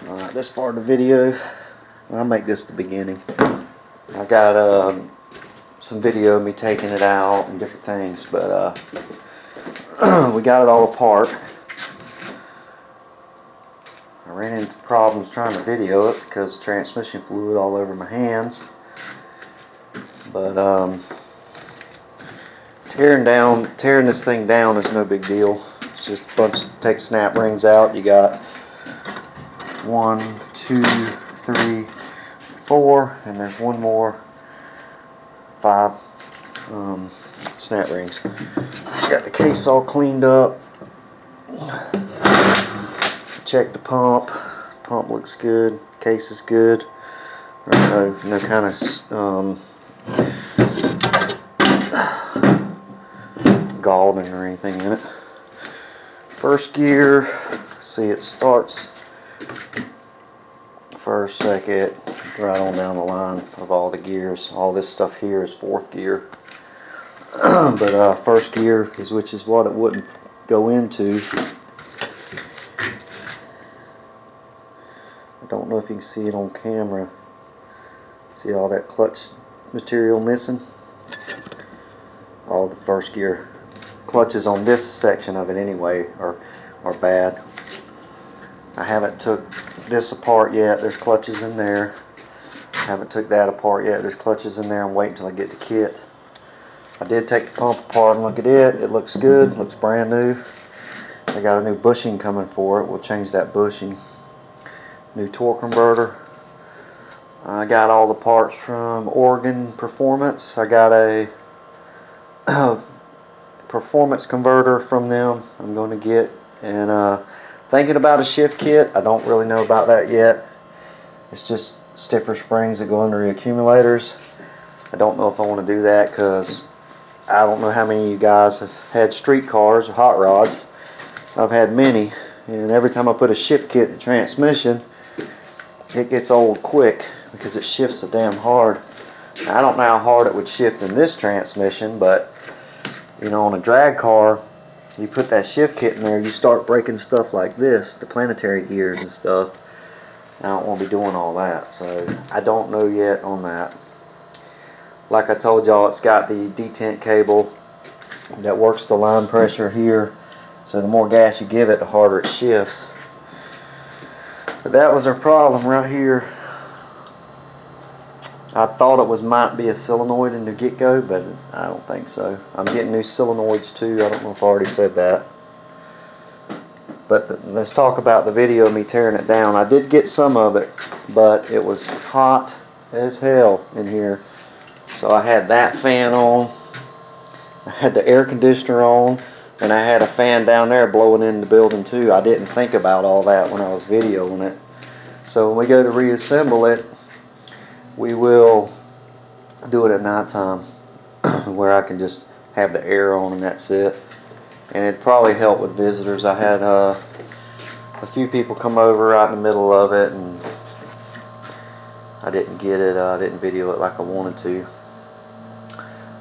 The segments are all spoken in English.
Alright, this part of the video, I'll make this the beginning. I got some video of me taking it out and different things, but we got it all apart. I ran into problems trying to video it because of transmission fluid all over my hands. But tearing this thing down is no big deal. It's just a bunch, take snap rings out. You got 1, 2, 3, 4, and there's one more, 5 snap rings. Got the case all cleaned up. Check the pump. Pump looks good. Case is good. No kind of galding or anything in it. First gear, see it starts first, second, right on down the line of all the gears. All this stuff here is 4th gear. But first gear is, which is what it wouldn't go into. I don't know if you can see it on camera. See all that clutch material missing? All the first gear clutches on this section of it anyway are bad. I haven't took this apart yet. There's clutches in there. Haven't took that apart yet. There's clutches in there. I'm waiting till I get the kit. I did take the pump apart and look at it. It looks good. Looks brand new. I got a new bushing coming for it. We'll change that bushing. New torque converter. I got all the parts from Oregon Performance. I got a performance converter from them I'm going to get, and thinking about a shift kit. I don't really know about that yet. It's just stiffer springs that go under the accumulators. I don't know if I want to do that because I don't know how many of you guys have had street cars or hot rods. I've had many, and every time I put a shift kit in the transmission, it gets old quick because it shifts so damn hard. Now, I don't know how hard it would shift in this transmission, but you know, on a drag car, you put that shift kit in there, you start breaking stuff like this, the planetary gears and stuff. I don't want to be doing all that, so I don't know yet on that. Like I told y'all, it's got the detent cable that works the line pressure here, so the more gas you give it, the harder it shifts. But that was our problem right here. I thought it might be a solenoid in the get-go, but I don't think so. I'm getting new solenoids too. I don't know if I already said that. But let's talk about the video of me tearing it down. I did get some of it, but it was hot as hell in here. So I had that fan on. I had the air conditioner on, and I had a fan down there blowing in the building too. I didn't think about all that when I was videoing it. So when we go to reassemble it, we will do it at nighttime where I can just have the air on and that's it. And it'd probably help with visitors. I had a few people come over right in the middle of it, and I didn't get it. I didn't video it like I wanted to.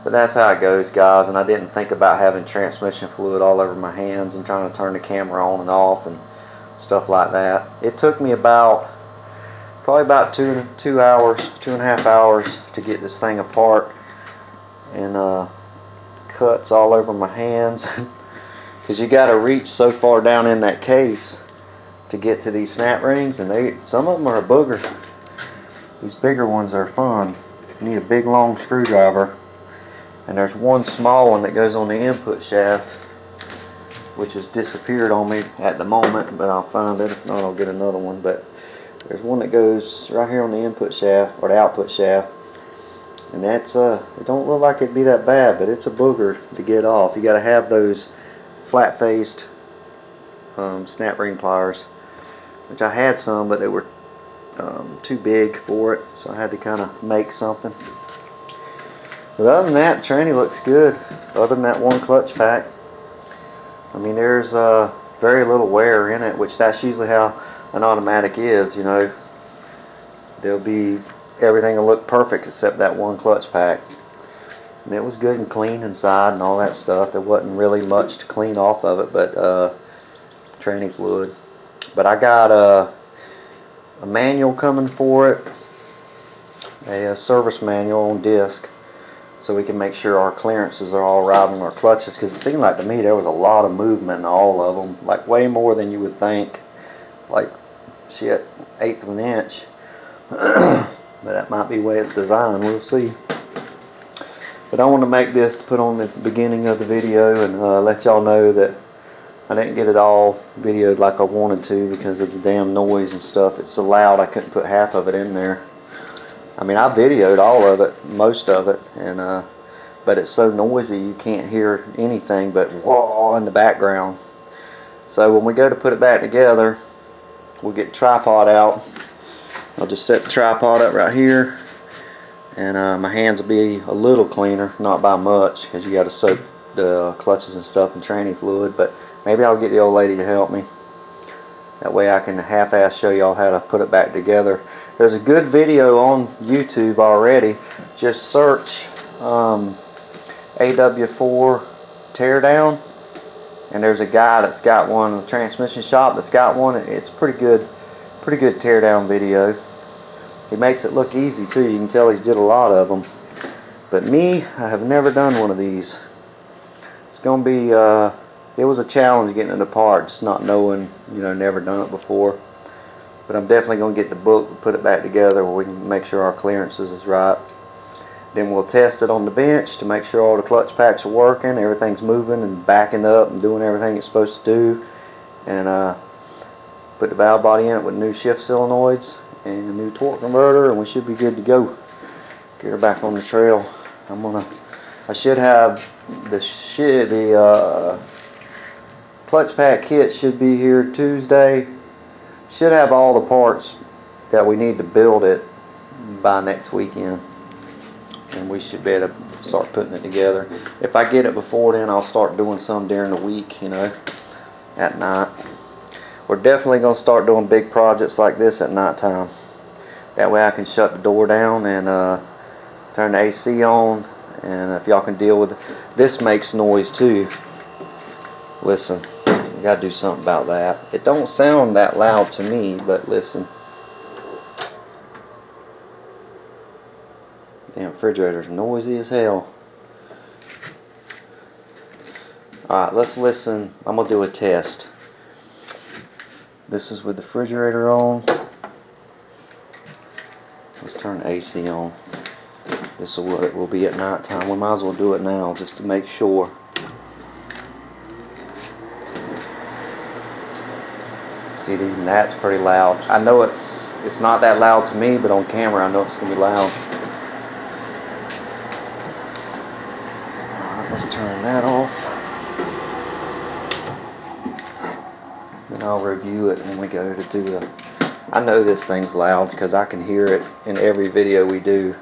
But that's how it goes, guys. And I didn't think about having transmission fluid all over my hands and trying to turn the camera on and off and stuff like that. It took me probably about 2.5 hours to get this thing apart, and cuts all over my hands because you got to reach so far down in that case to get to these snap rings, and some of them are a booger. These bigger ones are fun. You need a big long screwdriver, and there's one small one that goes on the input shaft, which has disappeared on me at the moment, but I'll find it. If not, I'll get another one. But there's one that goes right here on the input shaft, or the output shaft, and that's it don't look like it'd be that bad, but it's a booger to get off. You got to have those flat-faced snap ring pliers, which I had some, but they were too big for it, so I had to kind of make something. But other than that, the tranny looks good. Other than that one clutch pack, I mean, there's very little wear in it, which that's usually how an automatic is, you know. Everything will look perfect except that one clutch pack. And it was good and clean inside and all that stuff. There wasn't really much to clean off of it but tranny fluid. But I got a manual coming for it, a service manual on disc, so we can make sure our clearances are all right on our clutches, because it seemed like to me there was a lot of movement in all of them, like way more than you would think, like shit, 1/8 of an inch. But that might be the way it's designed, we'll see. But I want to make this to put on the beginning of the video and let y'all know that I didn't get it all videoed like I wanted to because of the damn noise and stuff. It's so loud I couldn't put half of it in there. I mean, I videoed all of it, most of it, and but it's so noisy you can't hear anything but whoa in the background. So when we go to put it back together, we'll get the tripod out. I'll just set the tripod up right here, and my hands will be a little cleaner, not by much, because you got to soak the clutches and stuff in tranny fluid. But maybe I'll get the old lady to help me. That way I can half-ass show y'all how to put it back together. There's a good video on YouTube already. Just search AW4 teardown, and there's a guy that's got one in the transmission shop that's got one. It's pretty good teardown video. He makes it look easy too. You can tell he's did a lot of them. But me, I have never done one of these. It's gonna be it was a challenge getting it apart, just not knowing, you know, never done it before. But I'm definitely gonna get the book and put it back together where we can make sure our clearances is right. Then we'll test it on the bench to make sure all the clutch packs are working, everything's moving and backing up and doing everything it's supposed to do. And put the valve body in it with new shift solenoids and a new torque converter, and we should be good to go. Get her back on the trail. I should have the clutch pack kit should be here Tuesday. Should have all the parts that we need to build it by next weekend, and we should be able to start putting it together. If I get it before then, I'll start doing some during the week, you know, at night. We're definitely going to start doing big projects like this at night time. That way I can shut the door down and turn the AC on, and if y'all can deal with it. This makes noise too. Listen, we got to do something about that. It don't sound that loud to me, but listen. Damn refrigerator's noisy as hell. Alright, let's listen. I'm going to do a test. This is with the refrigerator on. Let's turn the AC on. This is what it will be at night time. We might as well do it now just to make sure. See, even that's pretty loud. I know it's not that loud to me, but on camera I know it's going to be loud. Alright, let's turn that off. Then I'll review it when we go to do the... I know this thing's loud because I can hear it in every video we do.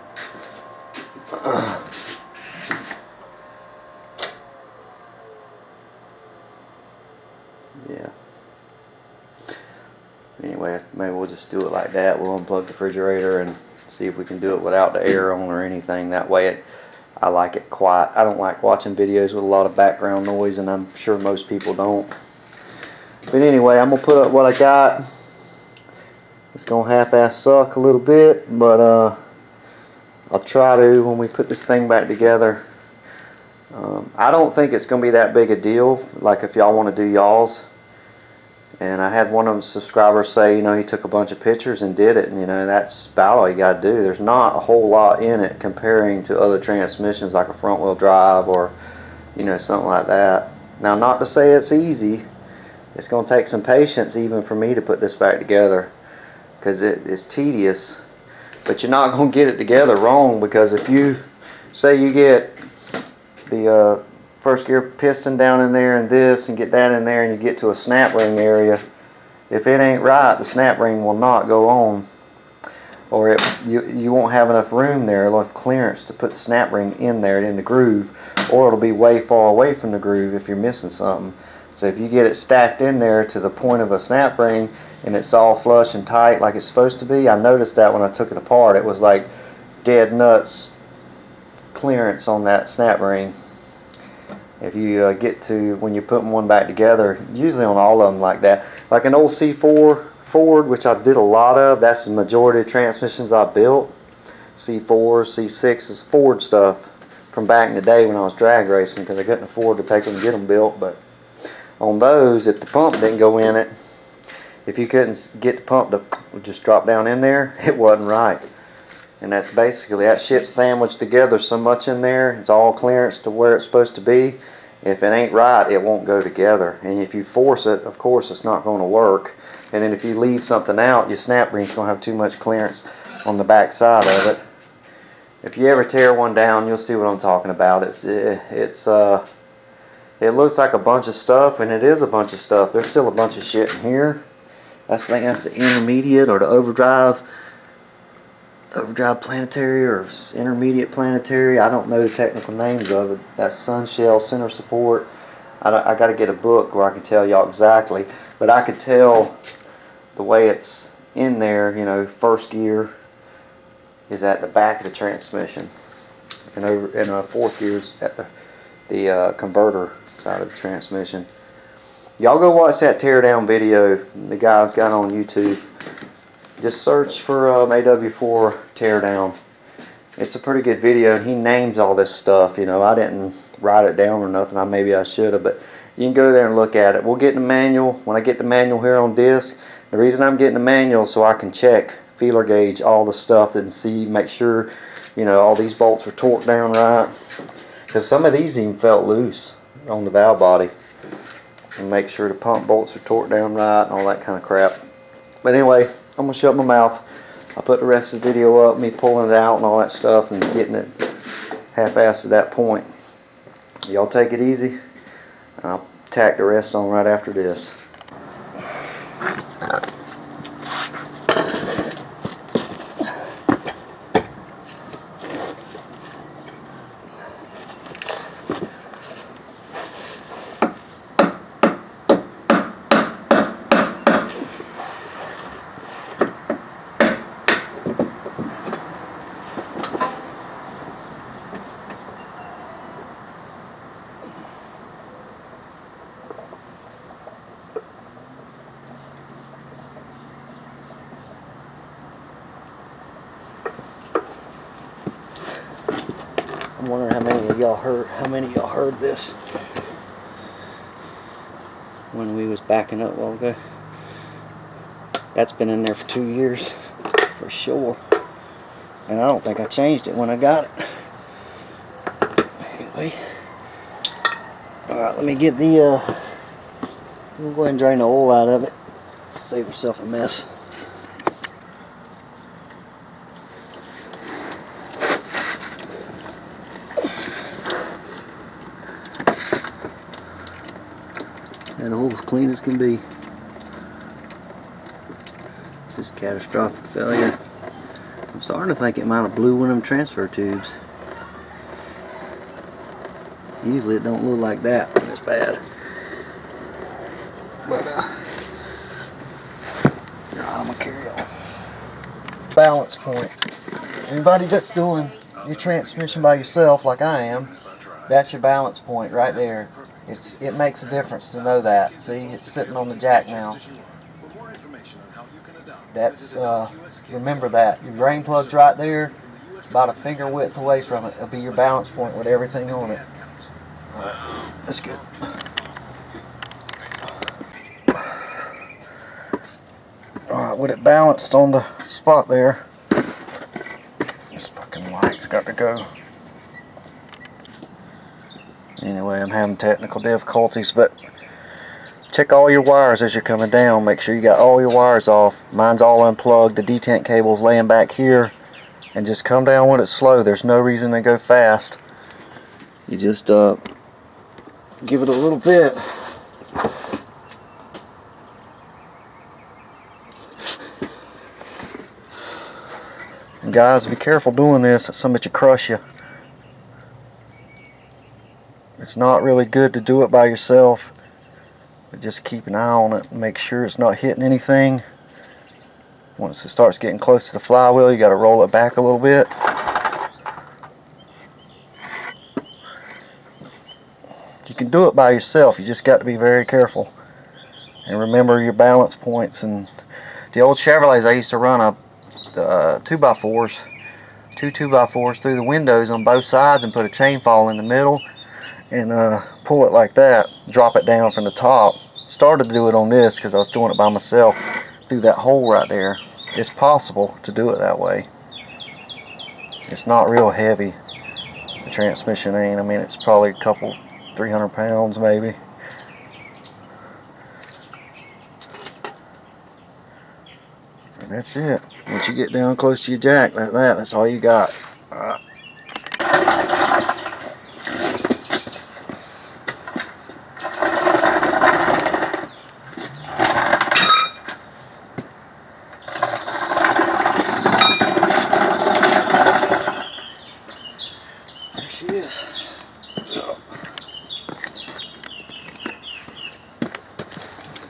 Yeah. Anyway, maybe we'll just do it like that. We'll unplug the refrigerator and see if we can do it without the air on or anything. That way I like it quiet. I don't like watching videos with a lot of background noise, and I'm sure most people don't. But anyway, I'm going to put up what I got. It's going to half-ass suck a little bit, but I'll try to when we put this thing back together. I don't think it's going to be that big a deal, like if y'all want to do y'all's. And I had one of the subscribers say, you know, he took a bunch of pictures and did it, and you know, that's about all you got to do. There's not a whole lot in it comparing to other transmissions like a front wheel drive or, you know, something like that. Now, not to say it's easy. It's going to take some patience even for me to put this back together, because it's tedious. But you're not going to get it together wrong, because if you say you get the first gear piston down in there and this and get that in there and you get to a snap ring area, if it ain't right, the snap ring will not go on, or you won't have enough room there, enough clearance to put the snap ring in there in the groove, or it'll be way far away from the groove if you're missing something. So if you get it stacked in there to the point of a snap ring and it's all flush and tight like it's supposed to be, I noticed that when I took it apart, it was like dead nuts clearance on that snap ring. If you get to, when you're putting one back together, usually on all of them like that, like an old C4 Ford, which I did a lot of. That's the majority of transmissions I built. C4s, C6s, Ford stuff from back in the day when I was drag racing, because I couldn't afford to take them and get them built. But on those, if the pump didn't go in it, if you couldn't get the pump to just drop down in there, it wasn't right. And that's basically, that shit's sandwiched together so much in there, it's all clearance to where it's supposed to be. If it ain't right, it won't go together. And if you force it, of course it's not going to work. And then if you leave something out, your snap ring's going to have too much clearance on the back side of it. If you ever tear one down, you'll see what I'm talking about. It looks like a bunch of stuff, and it is a bunch of stuff. There's still a bunch of shit in here. I think that's the intermediate or the overdrive planetary or intermediate planetary. I don't know the technical names of it. That's sun shell center support. I got to get a book where I can tell y'all exactly, but I could tell the way it's in there. You know, first gear is at the back of the transmission, and fourth gear is at the converter side of the transmission. Y'all go watch that teardown video the guys got on YouTube. Just search for AW4 teardown. It's a pretty good video. He names all this stuff. You know, I didn't write it down or nothing. Maybe I should have, but you can go there and look at it. We'll get the manual. When I get the manual here on disc, the reason I'm getting the manual is so I can check, feeler gauge all the stuff and see, make sure, you know, all these bolts are torqued down right. Because some of these even felt loose on the valve body. And make sure the pump bolts are torqued down right and all that kind of crap. But anyway, I'm going to shut my mouth. I'll put the rest of the video up, me pulling it out and all that stuff and getting it half-assed at that point. Y'all take it easy, and I'll tack the rest on right after this. I'm wondering how many of y'all heard this when we was backing up a while ago. That's been in there for 2 years for sure, and I don't think I changed it when I got it. Anyway, alright, let me get the we'll go ahead and drain the oil out of it, save yourself a mess. That hole as clean as can be. It's just catastrophic failure. I'm starting to think it might have blew one of them transfer tubes. Usually it don't look like that when it's bad. But I'm gonna carry on. Balance point. Anybody that's doing your transmission by yourself like I am, that's your balance point right there. It makes a difference to know that. See, it's sitting on the jack now. That's remember that. Your drain plug's right there, about a finger width away from it. It'll be your balance point with everything on it. Alright, that's good. Alright, with it balanced on the spot there, this fucking light's got to go. Anyway, I'm having technical difficulties, but check all your wires as you're coming down. Make sure you got all your wires off. Mine's all unplugged. The detent cable's laying back here. And just come down when it's slow. There's no reason to go fast. You just give it a little bit. And guys, be careful doing this. Somebody could crush you. It's not really good to do it by yourself, but just keep an eye on it and make sure it's not hitting anything. Once it starts getting close to the flywheel, you got to roll it back a little bit. You can do it by yourself, you just got to be very careful and remember your balance points and The old Chevrolets, I used to run a 2x4s, two 2x4s through the windows on both sides and put a chain fall in the middle and pull it like that, drop it down from the top. Started to do it on this because I was doing it by myself through that hole right there. It's possible to do it that way. It's not real heavy. The transmission ain't. I mean, it's probably a couple, 300 pounds maybe. And that's it. Once you get down close to your jack like that, that's all you got. There she is.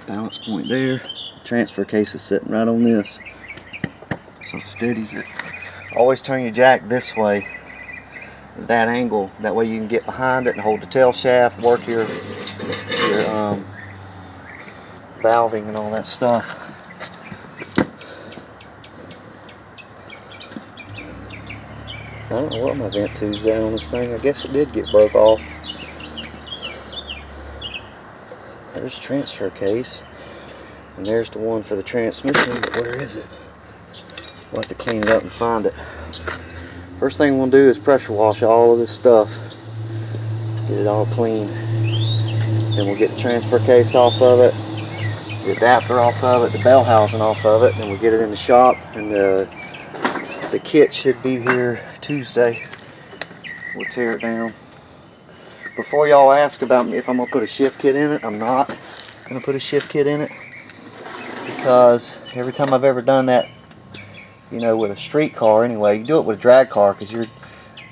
Balance point there. Transfer case is sitting right on this, so it steadies it. Always turn your jack this way, at that angle. That way you can get behind it and hold the tail shaft, work your valving and all that stuff. I don't know what my vent tube's at on this thing. I guess it did get broke off. There's the transfer case. And there's the one for the transmission. Where is it? We'll have to clean it up and find it. First thing we'll do is pressure wash all of this stuff. Get it all clean. Then we'll get the transfer case off of it, the adapter off of it, the bell housing off of it, and we'll get it in the shop. And the kit should be here Tuesday. We'll tear it down. Before y'all ask about if I'm going to put a shift kit in it, I'm not going to put a shift kit in it. Because every time I've ever done that, you know, with a street car anyway, you do it with a drag car because you're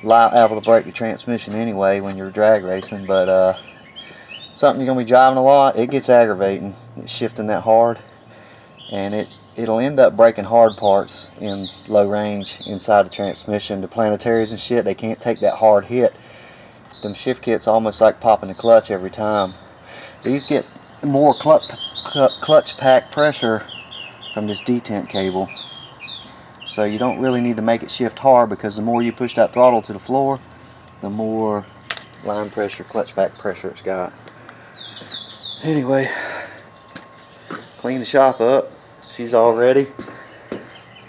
liable to break the transmission anyway when you're drag racing. But something you're going to be driving a lot, it gets aggravating. It's shifting that hard, and it'll end up breaking hard parts in low range inside the transmission. The planetaries and shit, they can't take that hard hit. Them shift kits almost like popping the clutch every time. These get more clutch pack pressure from this detent cable, so you don't really need to make it shift hard, because the more you push that throttle to the floor, the more line pressure, clutch pack pressure it's got. Anyway, clean the shop up. She's all ready.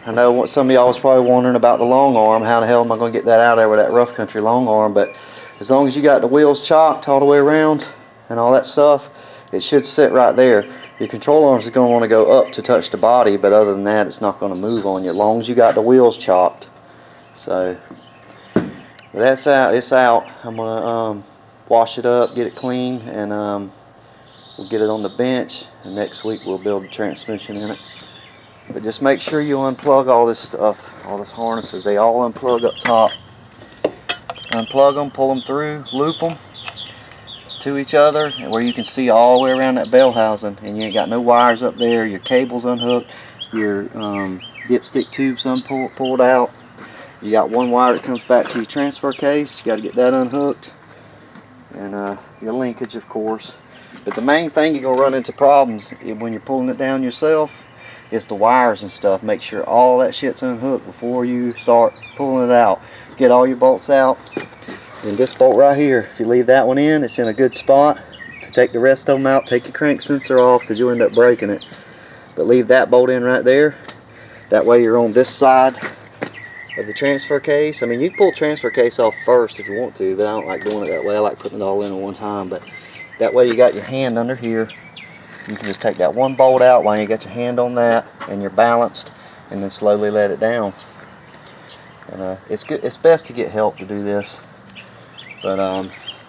I know what some of y'all was probably wondering about the long arm. How the hell am I going to get that out of there with that rough country long arm? But as long as you got the wheels chocked all the way around and all that stuff, it should sit right there. Your control arms are going to want to go up to touch the body, but other than that, it's not going to move on you as long as you got the wheels chopped. So that's out. It's out. I'm going to wash it up, get it clean, and we'll get it on the bench. And next week we'll build the transmission in it. But just make sure you unplug all this stuff, all these harnesses. They all unplug up top. Unplug them, pull them through, loop them to each other, and where you can see all the way around that bell housing, and you ain't got no wires up there. Your cable's unhooked, your dipstick tube's pulled out. You got one wire that comes back to your transfer case. You got to get that unhooked, and your linkage, of course. But the main thing you're gonna run into problems when you're pulling it down yourself is the wires and stuff. Make sure all that shit's unhooked before you start pulling it out. Get all your bolts out. And this bolt right here, if you leave that one in, it's in a good spot. To take the rest of them out, take your crank sensor off, because you'll end up breaking it. But leave that bolt in right there. That way you're on this side of the transfer case. I mean, you can pull the transfer case off first if you want to, but I don't like doing it that way. I like putting it all in at one time. But that way you got your hand under here. You can just take that one bolt out while you got your hand on that, and you're balanced, and then slowly let it down. And it's good. It's best to get help to do this. But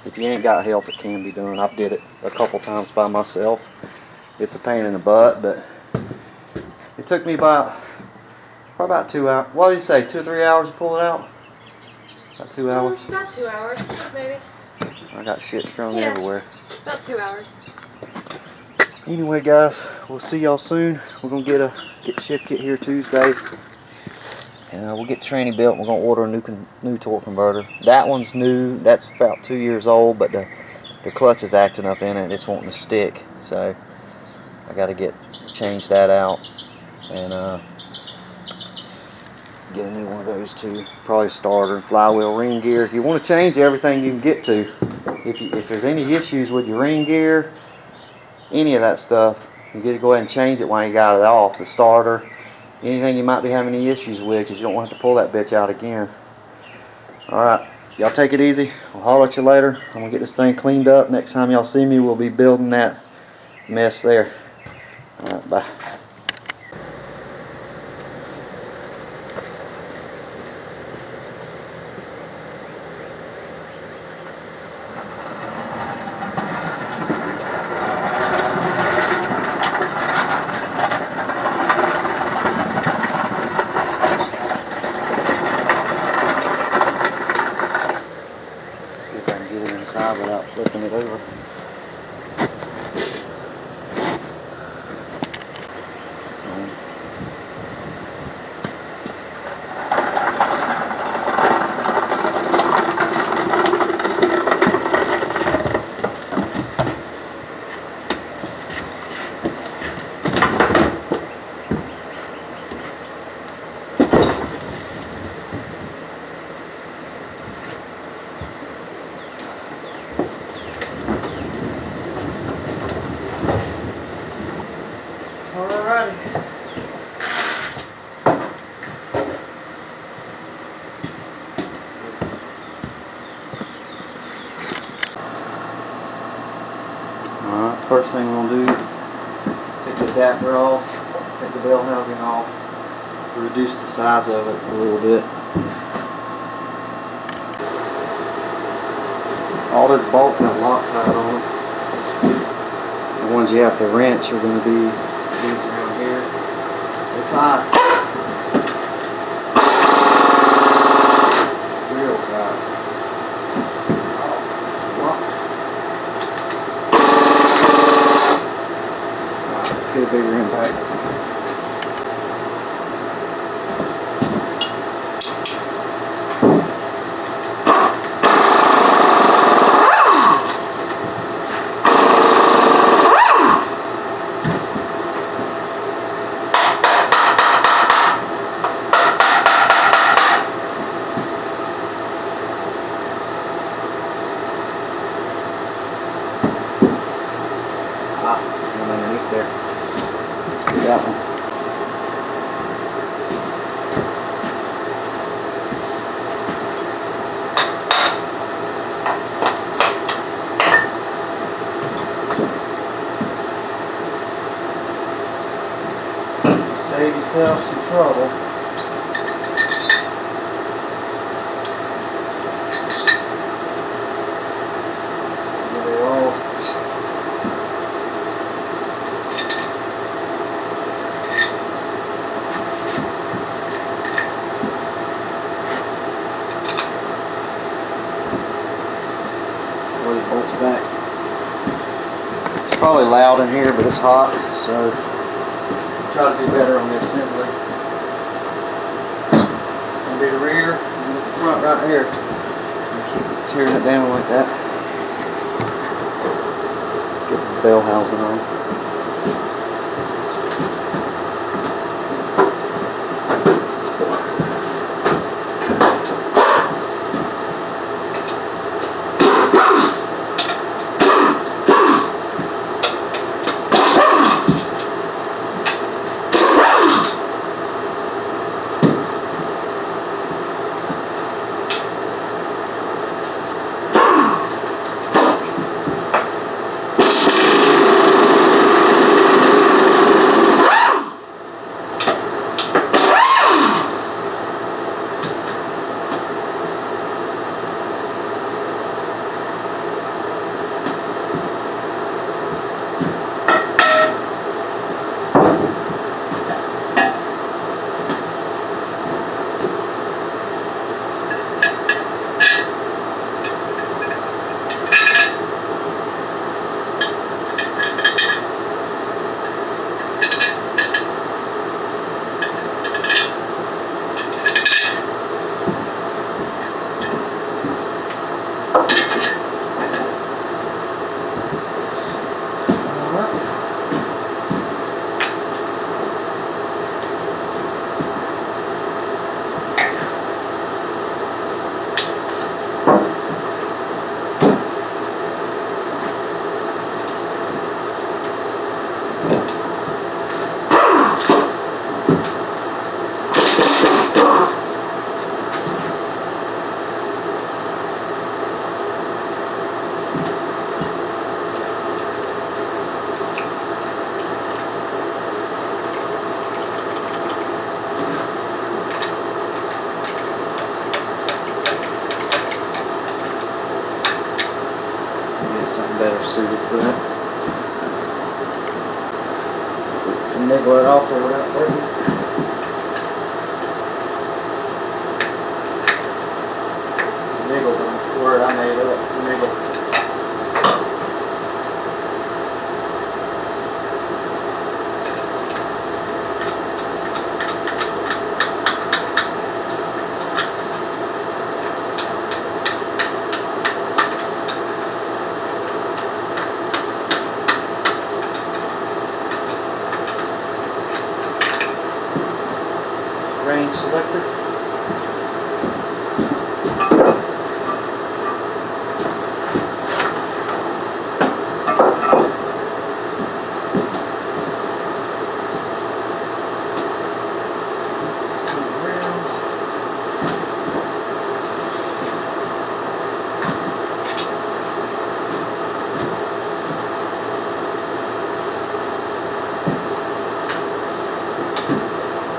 if you ain't got help, it can be done. I've did it a couple times by myself. It's a pain in the butt, but it took me probably about 2 hours. What do you say, 2 or 3 hours to pull it out? About 2 hours? About 2 hours, maybe. I got shit strung everywhere. About 2 hours. Anyway, guys, we'll see y'all soon. We're gonna get the shift kit here Tuesday. And we'll get the tranny built. We're going to order a new torque converter. That one's new. That's about 2 years old, but the clutch is acting up in it. It's wanting to stick. So I got to change that out. and get a new one of those too. Probably starter, flywheel, ring gear. If you want to change everything, you can get to. If there's any issues with your ring gear, any of that stuff, you get to go ahead and change it while you got it off. The starter, anything you might be having any issues with, because you don't want to have to pull that bitch out again. Alright, y'all take it easy. I'll holler at you later. I'm going to get this thing cleaned up. Next time y'all see me, we'll be building that mess there. Alright, bye. See if I can get it inside without flipping it over. Alrighty. Alright, first thing we're going to do, take the adapter off, take the bell housing off to reduce the size of it a little bit. All those bolts have Loctite on them. The ones you have to wrench are going to be these around here. They're tight. Real tight. Alright, let's get a bigger impact. One underneath there. Let's do that one. Save yourself some trouble. They all bolts back. It's probably loud in here, but it's hot, so I'll try to do better on this assembly. It's going to be the rear and the front right here. Keep tearing it down like that. Let's get the bell housing on. suited for that. Finagle it off there without breaking it. Niggle's a word I made up. Niggle. Range selector.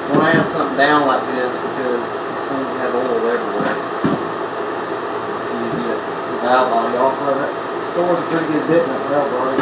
When I have something down like this, because it's going to have oil everywhere, until you get the valve body off of it. It stores a pretty good bit in that valve body.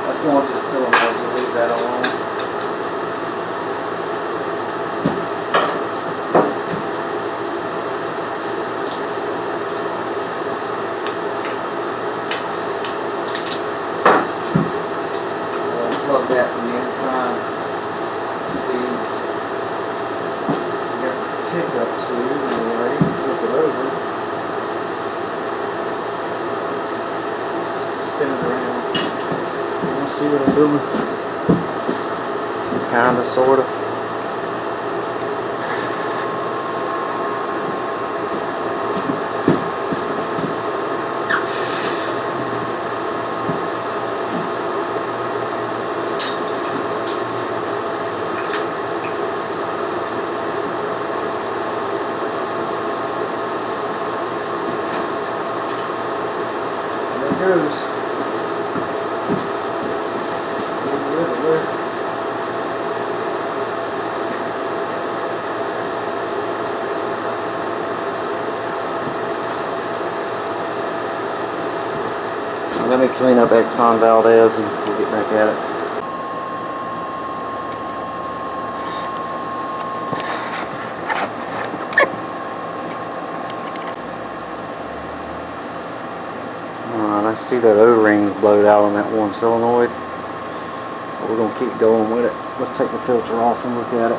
That's going to the cylinder, so leave that alone. Plug that from the inside. See, you got the pickup tube in the way, flip it over. Spin it around. You see what I'm doing? Kinda, sorta. There it goes. Let me clean up Exxon Valdez and we'll get back at it. Alright, I see that O-ring blowed out on that one solenoid. But we're going to keep going with it. Let's take the filter off and look at it.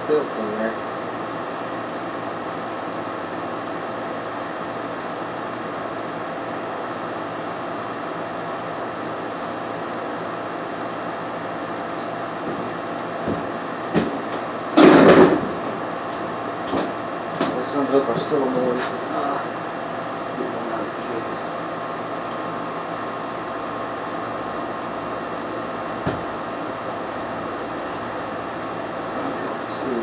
Filter in there. Let's unhook our solenoids and get one out of the case. Let's see.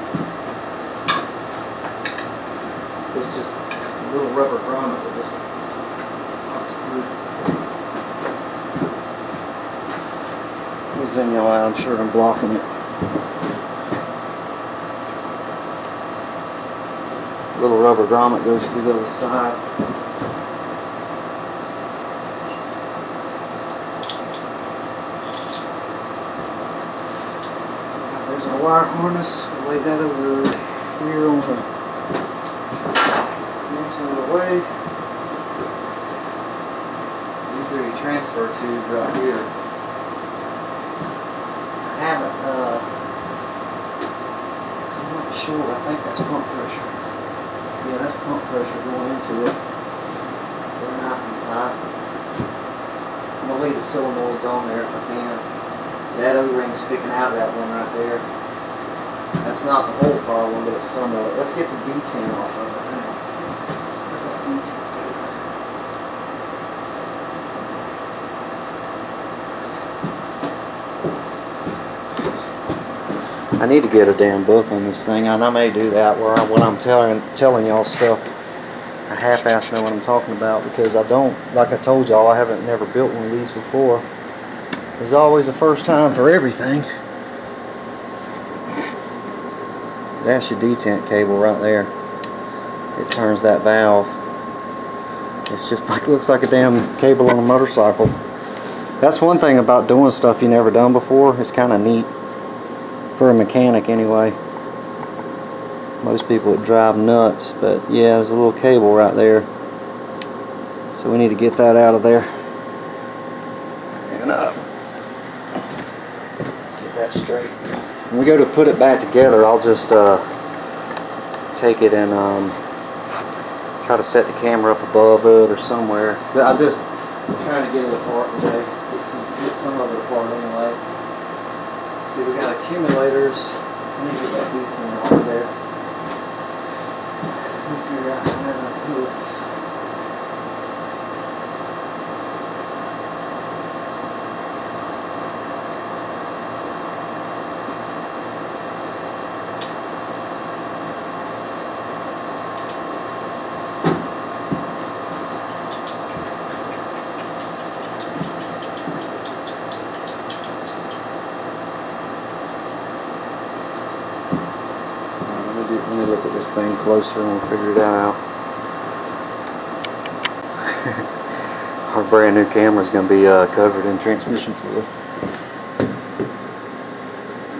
It's just a little rubber grommet that just pops through. This in your eye, I'm sure I'm blocking it. Little rubber grommet goes through the other side. There's our wire harness. We'll lay that over here on the next one of the way. These are your transfer tube right here. I haven't, I'm not sure. I think that's pump pressure. Yeah, that's pump pressure going into it. They're nice and tight. I'm going to leave the solenoids on there if I can. That O-ring's sticking out of that one right there. That's not the whole problem, but it's some of it. Let's get the D10 off of it now. Where's that D10? I need to get a damn book on this thing, and I may do that where when I'm telling y'all stuff, I half-ass know what I'm talking about, because I don't, like I told y'all, I haven't never built one of these before. There's always a first time for everything. That's your detent cable right there. It turns that valve. It's just like, looks like a damn cable on a motorcycle. That's one thing about doing stuff you never done before. It's kind of neat for a mechanic anyway. Most people would drive nuts, but yeah, there's a little cable right there. So we need to get that out of there. And get that straight. When we go to put it back together, I'll just take it and try to set the camera up above it or somewhere. I'm just trying to get it apart today. Get some of it apart anyway. See, we got accumulators. I need to get that D10 off of there. We'll figure out how that hooks. Let me look at this thing closer and we'll figure it out. Our brand new camera is going to be covered in transmission fluid.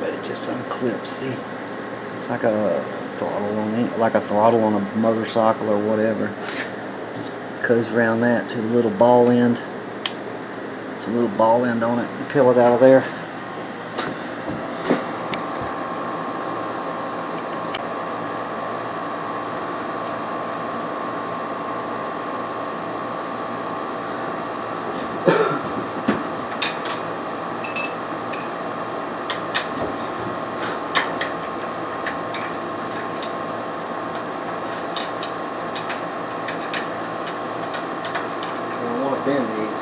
But it just unclips, see? It's like a throttle on a motorcycle or whatever. Just goes around that to a little ball end. It's a little ball end on it. You peel it out of there. Bend these.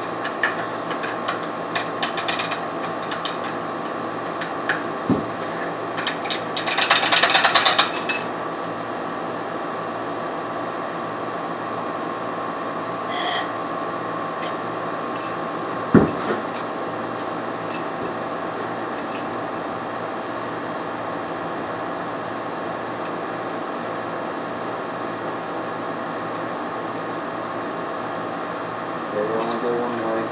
They only go one way.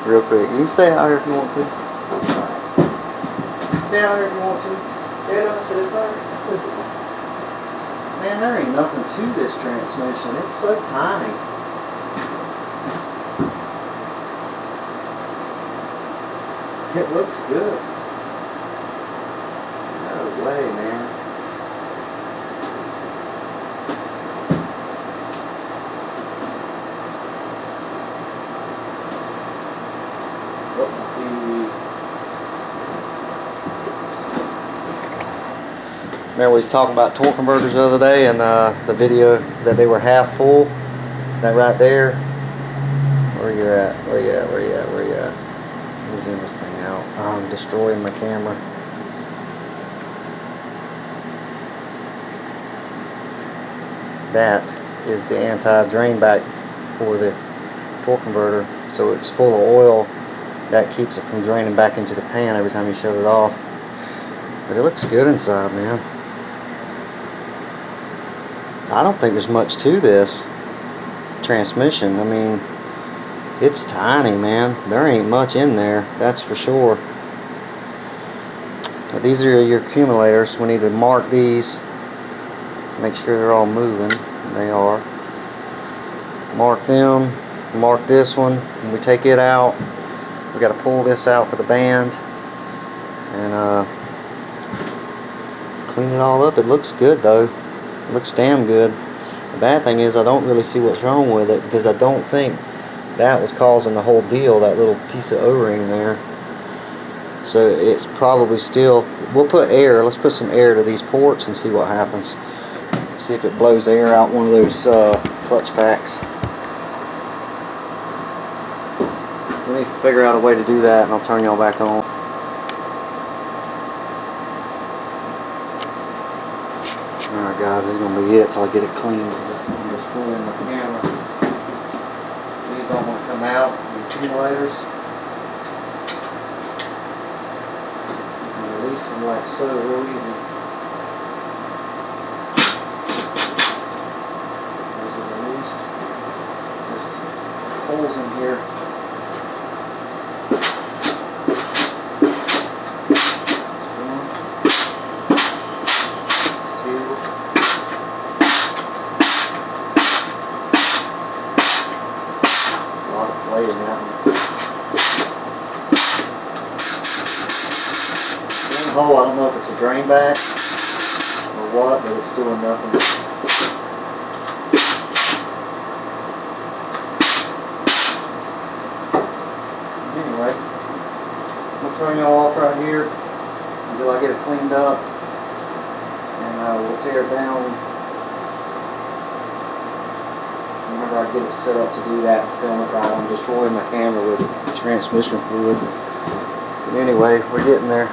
Real quick, you can stay out here if you want to. You can stay out here if you want to. Yeah, no, I said it's fine. Man, there ain't nothing to this transmission. It's so tiny. It looks good. No way, man. Oh, I see. Remember we was talking about torque converters the other day, and the video that they were half full. That right there. Where you at? Where you at? Where you at? Where you at? Let me zoom this thing out. I'm destroying my camera. That is the anti-drain back for the torque converter, so it's full of oil. That keeps it from draining back into the pan every time you shut it off. But it looks good inside, man. I don't think there's much to this transmission. I mean, it's tiny, man. There ain't much in there, that's for sure. But these are your accumulators. We need to mark these. Make sure they're all moving. They are. Mark them. Mark this one. When we take it out, we got to pull this out for the band and clean it all up. It looks good though. It looks damn good. The bad thing is I don't really see what's wrong with it, because I don't think that was causing the whole deal, that little piece of O-ring there. So it's probably still, we'll put air, let's put some air to these ports and see what happens. See if it blows air out one of those clutch packs. Let me figure out a way to do that and I'll turn y'all back on. Alright guys, this is going to be it till I get it clean, because I'm destroying my camera. These don't want to come out, the accumulators. I release them like so, real easy. Those are released. There's holes in here. Hole, I don't know if it's a drain back or what, but it's doing nothing. Anyway, I'm going to turn y'all off right here until I get it cleaned up, and we'll tear it down whenever I get it set up to do that and film it right. I'm destroying my camera with transmission fluid. But anyway, we're getting there.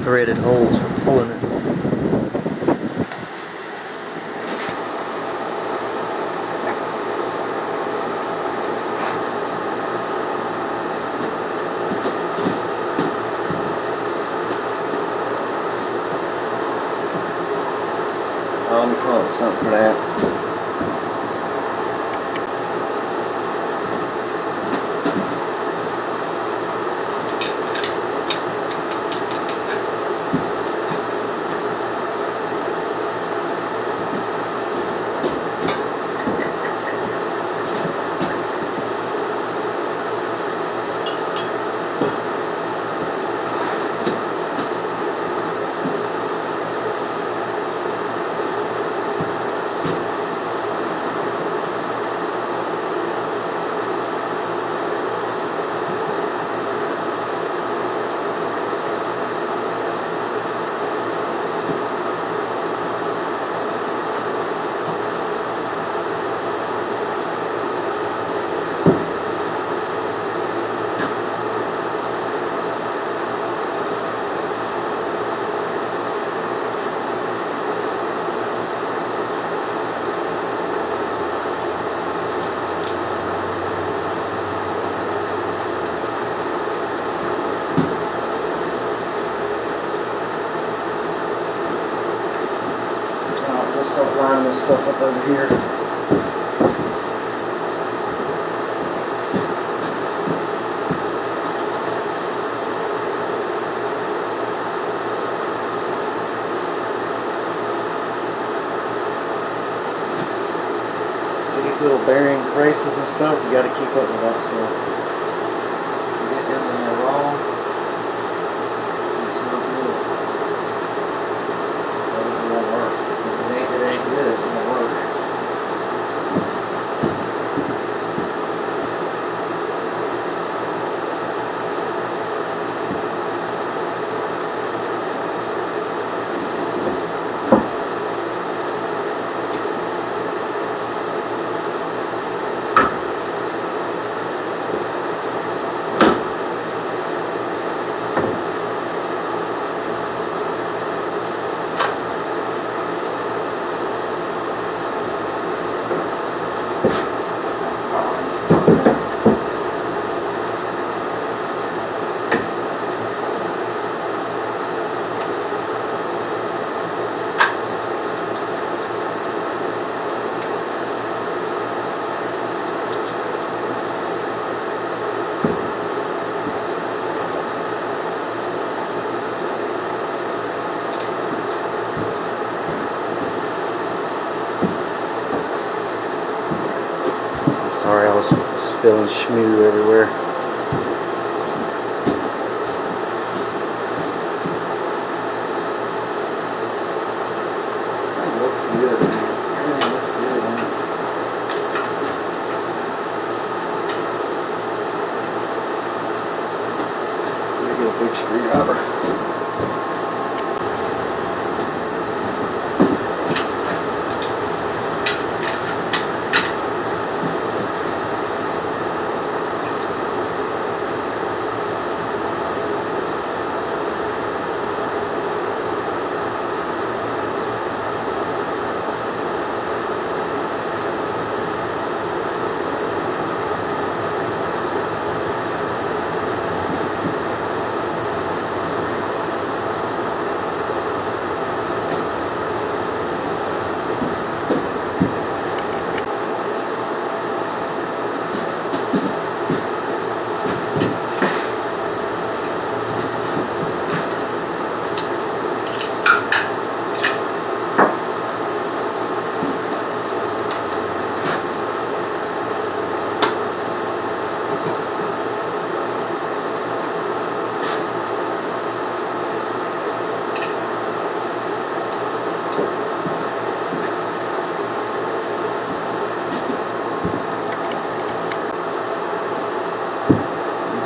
Threaded holes for pulling it. wanted something for that. Let's start lining this stuff up over here. See these little bearing braces and stuff? You got to keep up with that stuff. You get them in there wrong, it's not good. It won't work. It ain't good, it won't work. Sorry, I was spilling schmoo everywhere. This thing looks good, man. Everything looks good, man. Let me get a big screwdriver.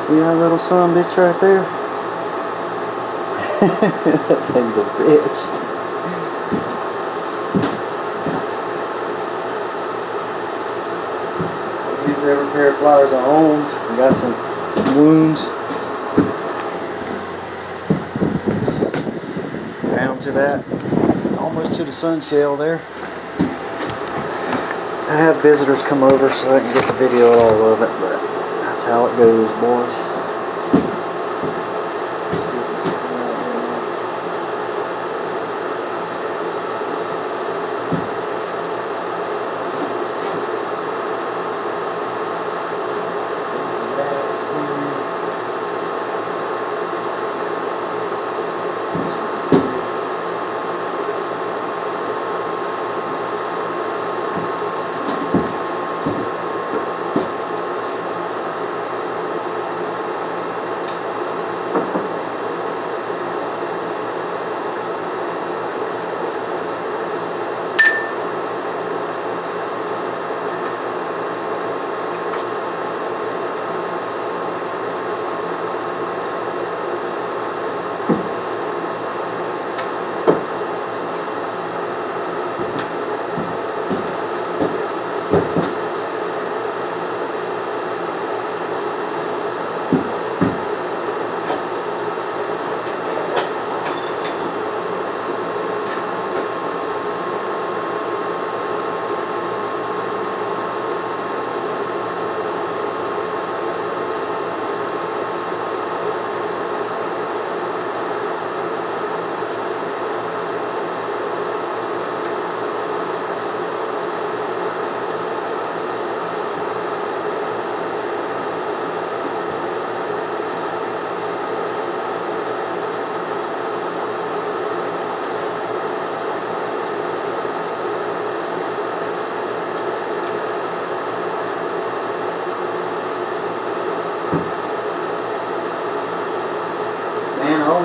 See that little son bitch right there? That thing's a bitch. I use every pair of pliers I own. I got some wounds down to that, almost to the sun shell there. I have visitors come over so I can get the video of all of it, but that's how it goes, boys.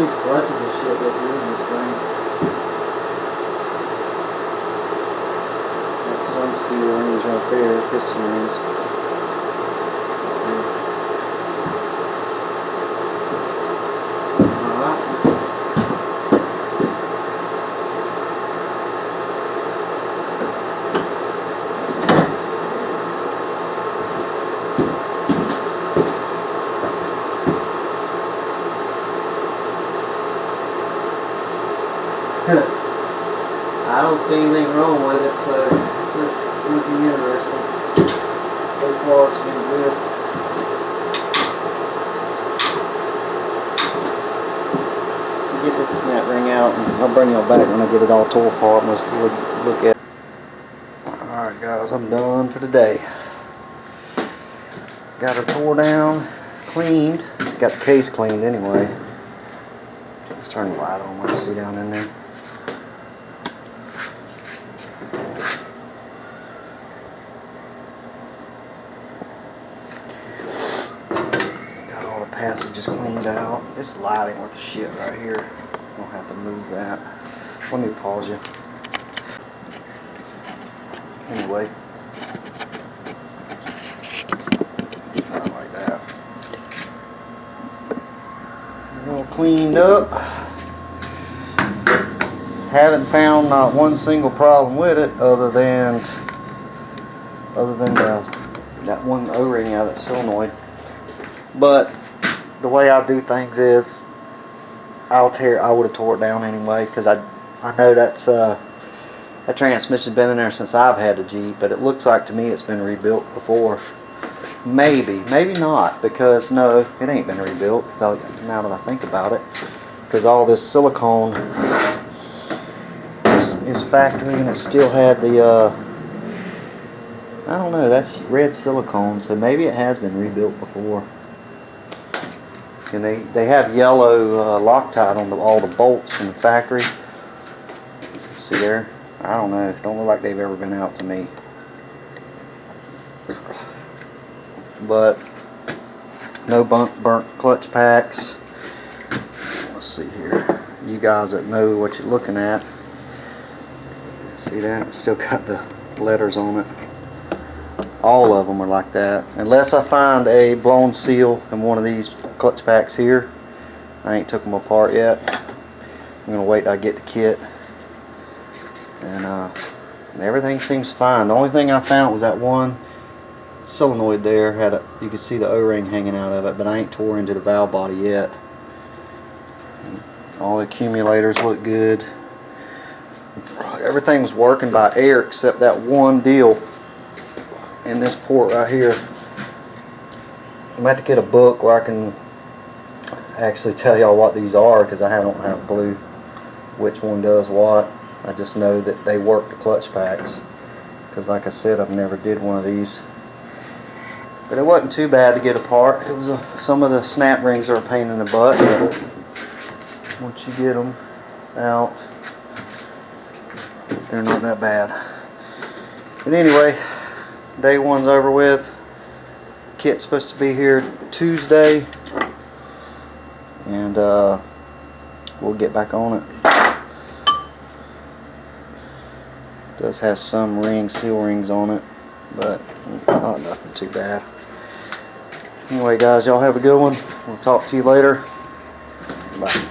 these clutches and shit look good in this thing. There's some seal rings right there, piston rings. I don't see anything wrong with it, so it's just looking interesting. So far it's been good. Get this snap ring out and I'll bring y'all back when I get it all tore apart and we'll look at it. Alright guys, I'm done for today. Got her tore down, cleaned. Got the case cleaned anyway. Let's turn the light on. Let's see down in there. Passages cleaned out. This lighting worth the shit right here. Don't have to move that. Let me pause you. Anyway. Something like that. All cleaned up. Haven't found not one single problem with it other than that one O-ring out of that solenoid. But the way I do things is I would have tore it down anyway, because I know that's that transmission's been in there since I've had the Jeep, but it looks like to me it's been rebuilt before. Maybe not, because no, it ain't been rebuilt. So now that I think about it, because all this silicone is factory and it still had the I don't know, that's red silicone, so maybe it has been rebuilt before. And they have yellow Loctite on all the bolts from the factory. See there? I don't know. Don't look like they've ever been out to me. But no burnt clutch packs. Let's see here. You guys that know what you're looking at. See that? Still got the letters on it. All of them are like that. Unless I find a blown seal in one of these clutch packs here. I ain't took them apart yet. I'm gonna wait till I get the kit. And everything seems fine. The only thing I found was that one solenoid there had you could see the O-ring hanging out of it, but I ain't tore into the valve body yet. All the accumulators look good. Everything was working by air except that one deal in this port right here. I'm about to get a book where I can actually tell y'all what these are, because I don't have a clue which one does what. I just know that they work the clutch packs, because like I said, I've never did one of these. But it wasn't too bad to get apart. It was some of the snap rings are a pain in the butt, but once you get them out, they're not that bad. But anyway, day one's over with. Kit's supposed to be here Tuesday, and we'll get back on it. It does have some seal rings on it, but not nothing too bad. Anyway guys, y'all have a good one. We'll talk to you later. Bye.